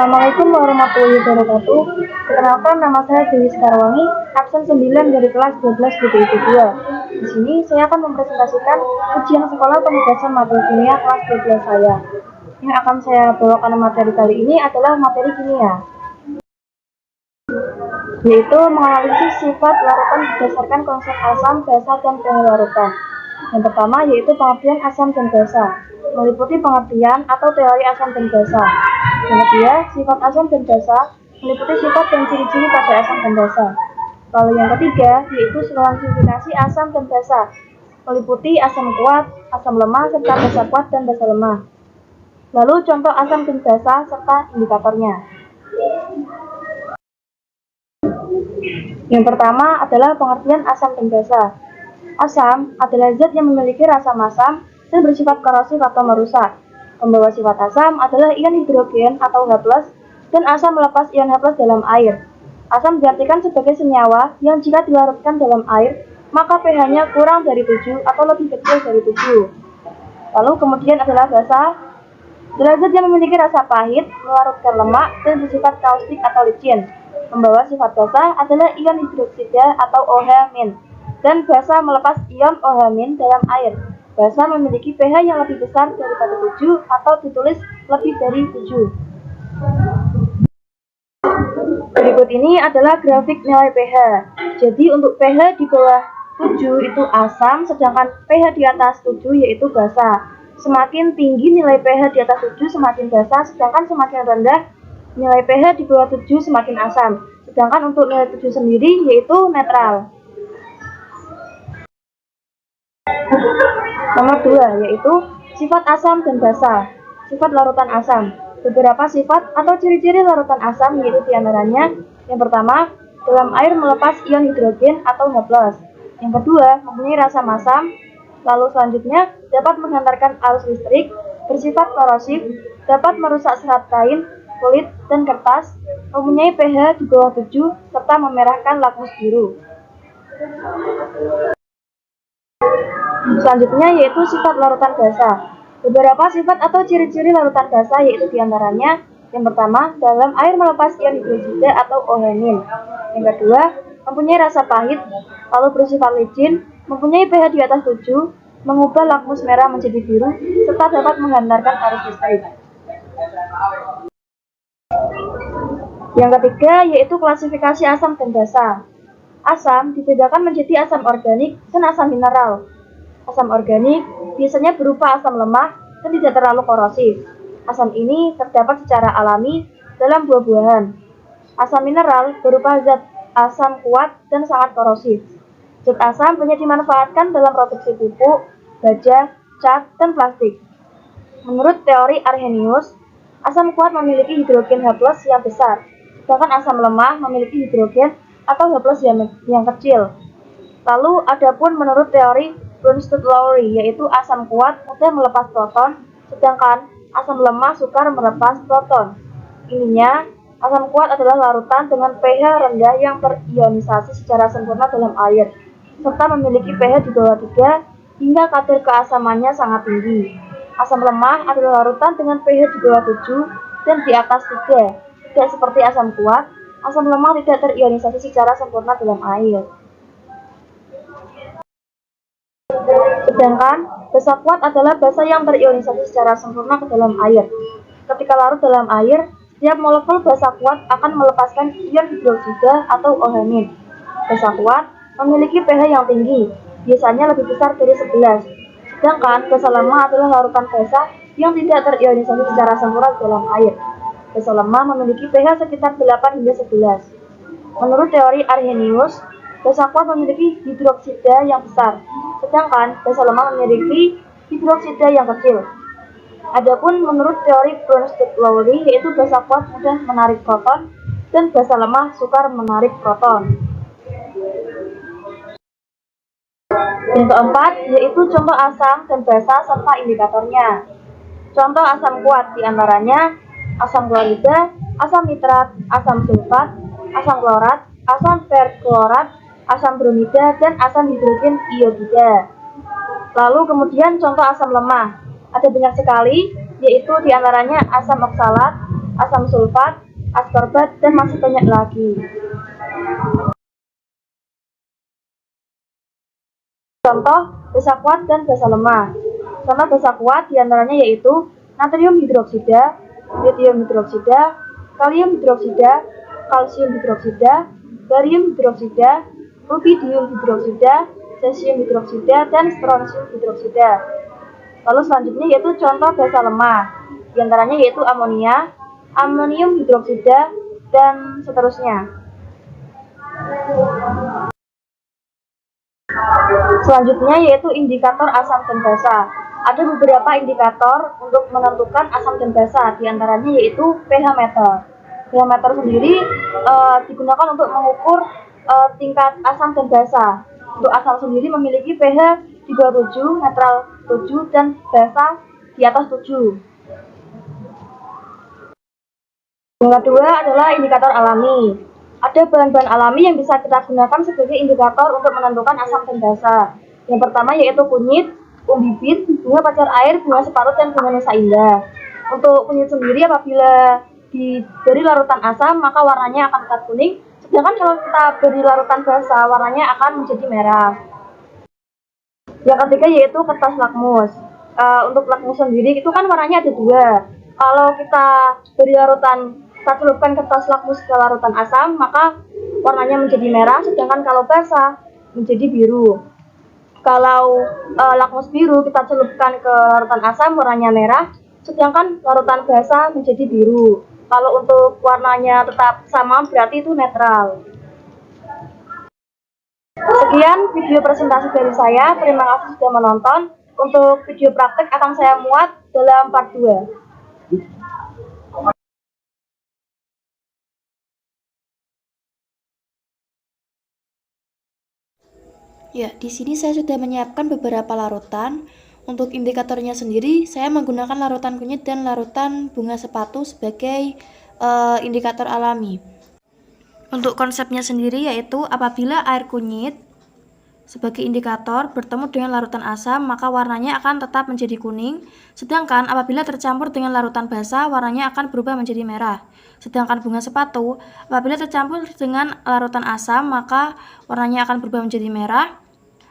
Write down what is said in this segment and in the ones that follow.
Assalamualaikum warahmatullahi wabarakatuh. Perkenalkan, nama saya Dewi Sekarwangi, absen 9 dari kelas 12 BPIP 2. Di sini saya akan mempresentasikan ujian sekolah penugasan materi kimia kelas 12 saya. Yang akan saya bawakan materi kali ini adalah materi kimia, yaitu menganalisis sifat larutan berdasarkan konsep asam, basa, dan pH larutan. Yang pertama yaitu pengertian asam dan basa, meliputi pengertian atau teori asam dan basa. Yang kedua, sifat asam dan basa, meliputi sifat dan ciri-ciri pada asam dan basa. Lalu yang ketiga yaitu klasifikasi asam dan basa, meliputi asam kuat, asam lemah, serta basa kuat dan basa lemah. Lalu contoh asam dan basa serta indikatornya. Yang pertama adalah pengertian asam dan basa. Asam adalah zat yang memiliki rasa masam dan bersifat korosif atau merusak. Pembawa sifat asam adalah ion hidrogen atau H+, dan asam melepas ion H+ dalam air. Asam diartikan sebagai senyawa yang jika dilarutkan dalam air, maka pH-nya kurang dari 7 atau lebih kecil dari 7. Lalu kemudian adalah basa, adalah zat yang memiliki rasa pahit, melarutkan lemak, dan bersifat kaustik atau licin. Pembawa sifat basa adalah ion hidroksida atau OH-, dan basa melepas ion OH- dalam air. Basa memiliki pH yang lebih besar daripada 7 atau ditulis lebih dari 7. Berikut ini adalah grafik nilai pH. Jadi untuk pH di bawah 7 itu asam, sedangkan pH di atas 7 yaitu basa. Semakin tinggi nilai pH di atas 7 semakin basa, sedangkan semakin rendah nilai pH di bawah 7 semakin asam. Sedangkan untuk nilai 7 sendiri yaitu netral. Nomor 2 yaitu sifat asam dan basa. Sifat larutan asam. Beberapa sifat atau ciri-ciri larutan asam yaitu diantaranya: yang pertama, dalam air melepas ion hidrogen atau H+. Yang kedua, mempunyai rasa masam. Lalu selanjutnya, dapat menghantarkan arus listrik, bersifat korosif, dapat merusak serat kain, kulit, dan kertas, mempunyai pH di bawah 7, serta memerahkan lakmus biru. Selanjutnya yaitu sifat larutan basa. Beberapa sifat atau ciri-ciri larutan basa yaitu diantaranya: yang pertama, dalam air melepas ion hidroksida atau OH-. Yang kedua, mempunyai rasa pahit, lalu bersifat licin, mempunyai pH di atas 7, mengubah lakmus merah menjadi biru, serta dapat menghantarkan arus listrik. Yang ketiga yaitu klasifikasi asam dan basa. Asam dibedakan menjadi asam organik dan asam mineral. Asam organik biasanya berupa asam lemah dan tidak terlalu korosif. Asam ini terdapat secara alami dalam buah-buahan. Asam mineral berupa zat asam kuat dan sangat korosif. Zat asam banyak dimanfaatkan dalam produksi pupuk, baja, cat, dan plastik. Menurut teori Arrhenius, asam kuat memiliki hidrogen H+ yang besar, sedangkan asam lemah memiliki hidrogen atau H+ yang kecil. Lalu adapun menurut teori Bronsted-Lowry, yaitu asam kuat mudah melepas proton, sedangkan asam lemah sukar melepas proton. Intinya, asam kuat adalah larutan dengan pH rendah yang terionisasi secara sempurna dalam air, serta memiliki pH di bawah 3 hingga kadar keasamannya sangat tinggi. Asam lemah adalah larutan dengan pH di bawah 7 dan di atas 3. Tidak seperti asam kuat, asam lemah tidak terionisasi secara sempurna dalam air. Sedangkan basa kuat adalah basa yang terionisasi secara sempurna ke dalam air. Ketika larut dalam air, setiap molekul basa kuat akan melepaskan ion hidroksida atau OH-. Basa kuat memiliki pH yang tinggi, biasanya lebih besar dari 11. Sedangkan basa lemah adalah larutan basa yang tidak terionisasi secara sempurna ke dalam air. Basa lemah memiliki pH sekitar 8 hingga 11. Menurut teori Arrhenius, basa kuat memiliki hidroksida yang besar, sedangkan basa lemah memiliki hidroksida yang kecil. Adapun menurut teori Bronsted-Lowry, yaitu basa kuat mudah menarik proton dan basa lemah sukar menarik proton. Yang keempat yaitu contoh asam dan basa serta indikatornya. Contoh asam kuat diantaranya asam klorida, asam nitrat, asam sulfat, asam klorat, asam perklorat, asam bromida, dan asam hidrogen iodida. Lalu kemudian contoh asam lemah. Ada banyak sekali, yaitu diantaranya asam oksalat, asam sulfat, askorbat, dan masih banyak lagi. Contoh basa kuat dan basa lemah. Contoh basa kuat diantaranya yaitu natrium hidroksida, lithium hidroksida, kalium hidroksida, kalsium hidroksida, barium hidroksida, rubidium hidroksida, cesium hidroksida, dan strontium hidroksida. Lalu selanjutnya yaitu contoh basa lemah, diantaranya yaitu amonia, amonium hidroksida, dan seterusnya. Selanjutnya yaitu indikator asam dan basa. Ada beberapa indikator untuk menentukan asam dan basa, diantaranya yaitu pH meter. pH meter sendiri digunakan untuk mengukur tingkat asam dan basa. Untuk asam sendiri memiliki pH di bawah 7, netral 7, dan basa di atas 7. Yang kedua adalah indikator alami. Ada bahan-bahan alami yang bisa kita gunakan sebagai indikator untuk menentukan asam dan basa. Yang pertama yaitu kunyit, bibit, bunga pacar air, bunga separut, dan bunga nusa indah. Untuk kunyit sendiri apabila diberi larutan asam maka warnanya akan tetap kuning, sedangkan kalau kita beri larutan basa warnanya akan menjadi merah. Yang ketiga yaitu kertas lakmus. Untuk lakmus sendiri itu kan warnanya ada dua. Kalau kita beri larutan, kita celupkan kertas lakmus ke larutan asam, maka warnanya menjadi merah, sedangkan kalau basa menjadi biru. Kalau lakmus biru kita celupkan ke larutan asam, warnanya merah, sedangkan larutan basa menjadi biru. Kalau untuk warnanya tetap sama, berarti itu netral. Sekian video presentasi dari saya, terima kasih sudah menonton. Untuk video praktek akan saya muat dalam part 2. Ya, di sini saya sudah menyiapkan beberapa larutan. Untuk indikatornya sendiri, saya menggunakan larutan kunyit dan larutan bunga sepatu sebagai indikator alami. Untuk konsepnya sendiri yaitu apabila air kunyit sebagai indikator bertemu dengan larutan asam, maka warnanya akan tetap menjadi kuning. Sedangkan apabila tercampur dengan larutan basa, warnanya akan berubah menjadi merah. Sedangkan bunga sepatu, apabila tercampur dengan larutan asam, maka warnanya akan berubah menjadi merah.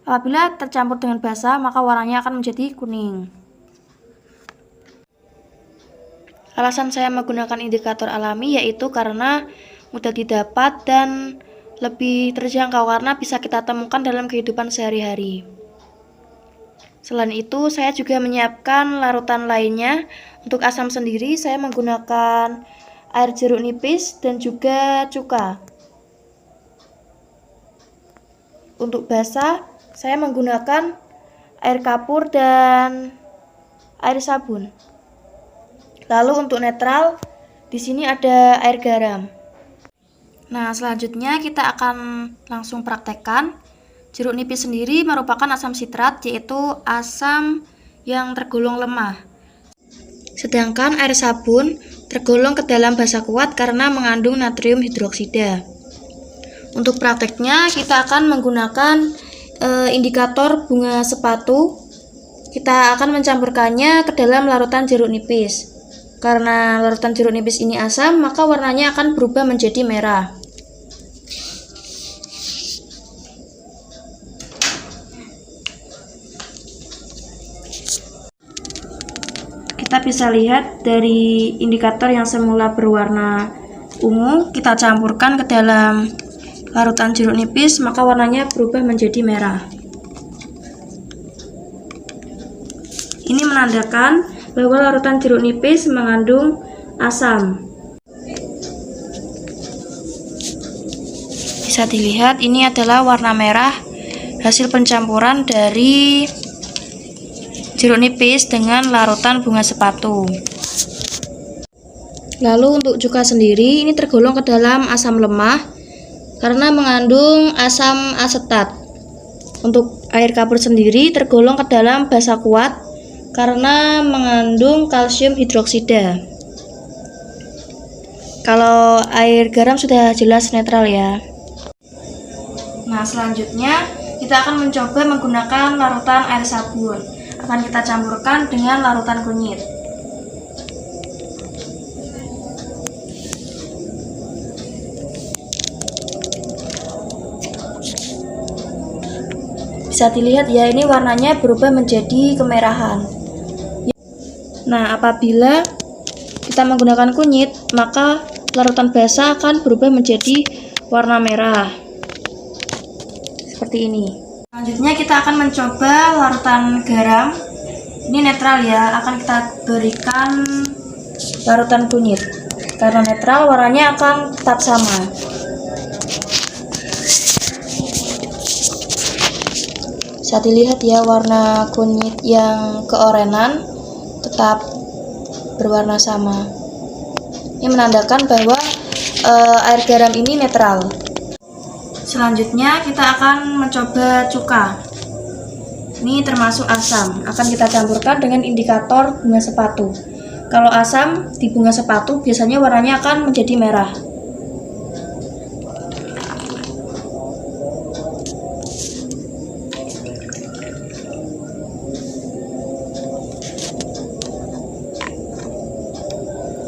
Apabila tercampur dengan basa, maka warnanya akan menjadi kuning. Alasan saya menggunakan indikator alami yaitu karena mudah didapat dan lebih terjangkau karena bisa kita temukan dalam kehidupan sehari-hari. Selain itu, saya juga menyiapkan larutan lainnya. Untuk asam sendiri, saya menggunakan air jeruk nipis dan juga cuka. Untuk basa, saya menggunakan air kapur dan air sabun. Lalu untuk netral, di sini ada air garam. Nah, selanjutnya kita akan langsung praktekkan. Jeruk nipis sendiri merupakan asam sitrat, yaitu asam yang tergolong lemah. Sedangkan air sabun tergolong ke dalam basa kuat karena mengandung natrium hidroksida. Untuk prakteknya kita akan menggunakan indikator bunga sepatu. Kita akan mencampurkannya ke dalam larutan jeruk nipis. Karena larutan jeruk nipis ini asam, maka warnanya akan berubah menjadi merah. Kita bisa lihat dari indikator yang semula berwarna ungu, kita campurkan ke dalam larutan jeruk nipis, maka warnanya berubah menjadi merah. Ini menandakan bahwa larutan jeruk nipis mengandung asam. Bisa dilihat ini adalah warna merah hasil pencampuran dari jeruk nipis dengan larutan bunga sepatu. Lalu untuk cuka sendiri ini tergolong ke dalam asam lemah karena mengandung asam asetat. Untuk air kapur sendiri tergolong ke dalam basa kuat karena mengandung kalsium hidroksida. Kalau air garam sudah jelas netral ya. Nah, selanjutnya kita akan mencoba menggunakan larutan air sabun. Akan kita campurkan dengan larutan kunyit. Bisa dilihat ya, ini warnanya berubah menjadi kemerahan. Nah, apabila kita menggunakan kunyit, maka larutan basa akan berubah menjadi warna merah. Seperti ini. Selanjutnya kita akan mencoba larutan garam. Ini netral ya, akan kita berikan larutan kunyit. Karena netral, warnanya akan tetap sama. Bisa dilihat ya, warna kunyit yang keorenan tetap berwarna sama. Ini menandakan bahwa air garam ini netral. Selanjutnya kita akan mencoba cuka. Ini termasuk asam, akan kita campurkan dengan indikator bunga sepatu. Kalau asam di bunga sepatu biasanya warnanya akan menjadi merah.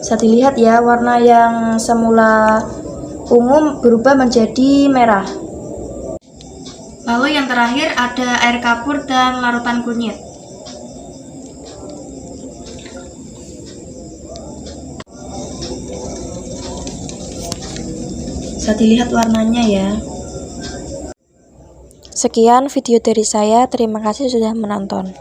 Bisa dilihat ya, warna yang semula ungu berubah menjadi merah. Lalu yang terakhir ada air kapur dan larutan kunyit. Bisa dilihat warnanya ya. Sekian video dari saya, terima kasih sudah menonton.